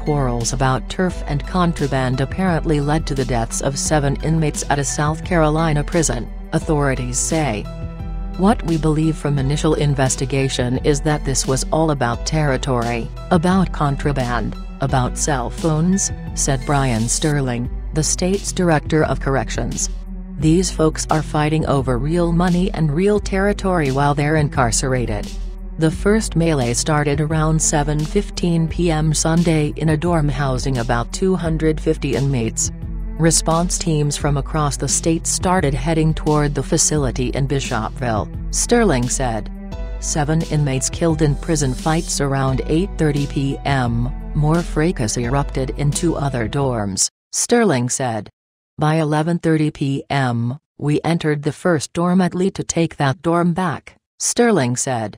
quarrels about turf and contraband apparently led to the deaths of 7 inmates at a South Carolina prison, authorities say. What we believe from initial investigation is that this was all about territory, about contraband, about cell phones, said Brian Sterling, the state's director of corrections. These folks are fighting over real money and real territory while they're incarcerated. The first melee started around 7:15 p.m. Sunday in a dorm housing about 250 inmates. Response teams from across the state started heading toward the facility in Bishopville, Sterling said. 7 inmates killed in prison fights around 8:30 p.m., more fracas erupted in 2 other dorms, Sterling said. By 11:30 p.m., we entered the first dormitory to take that dorm back, Sterling said.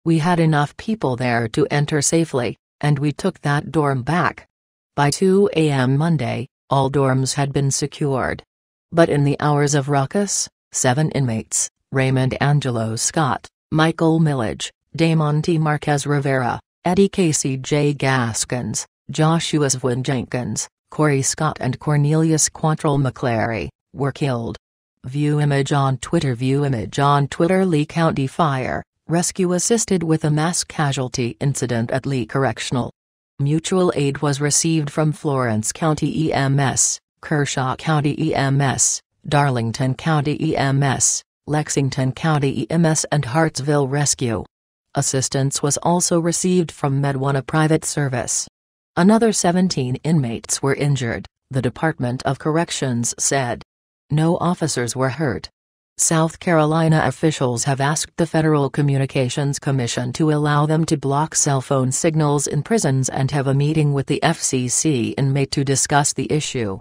We had enough people there to enter safely, and we took that dorm back. By 2 a.m. Monday, all dorms had been secured. But in the hours of ruckus, 7 inmates, Raymond Angelo Scott, Michael Millage, Damonte Marquez Rivera, Eddie Casey J. Gaskins, Joshua Swin Jenkins, Corey Scott and Cornelius Quantrill McClary, were killed. View image on Twitter. View image on Twitter. Lee County Fire, Rescue assisted with a mass casualty incident at Lee Correctional. Mutual aid was received from Florence County EMS, Kershaw County EMS, Darlington County EMS, Lexington County EMS and Hartsville Rescue. Assistance was also received from MedOne, a private service. Another 17 inmates were injured, the Department of Corrections said. No officers were hurt. South Carolina officials have asked the Federal Communications Commission to allow them to block cell phone signals in prisons and have a meeting with the FCC in May to discuss the issue.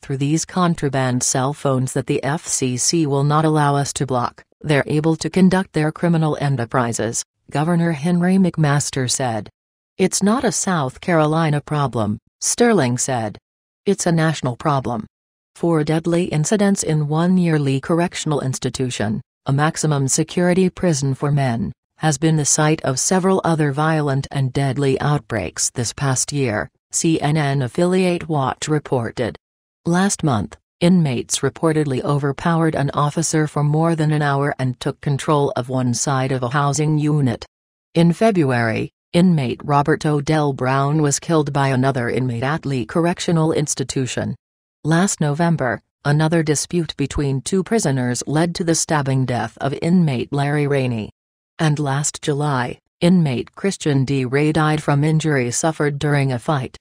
Through these contraband cell phones that the FCC will not allow us to block, they're able to conduct their criminal enterprises, Governor Henry McMaster said. It's not a South Carolina problem, Sterling said. It's a national problem. 4 deadly incidents in 1 year. Lee Correctional Institution, a maximum security prison for men, has been the site of several other violent and deadly outbreaks this past year, CNN affiliate Watch reported. Last month, inmates reportedly overpowered an officer for more than an hour and took control of one side of a housing unit. In February, inmate Robert Odell Brown was killed by another inmate at Lee Correctional Institution. Last November, another dispute between 2 prisoners led to the stabbing death of inmate Larry Rainey. And last July, inmate Christian D. Ray died from injuries suffered during a fight.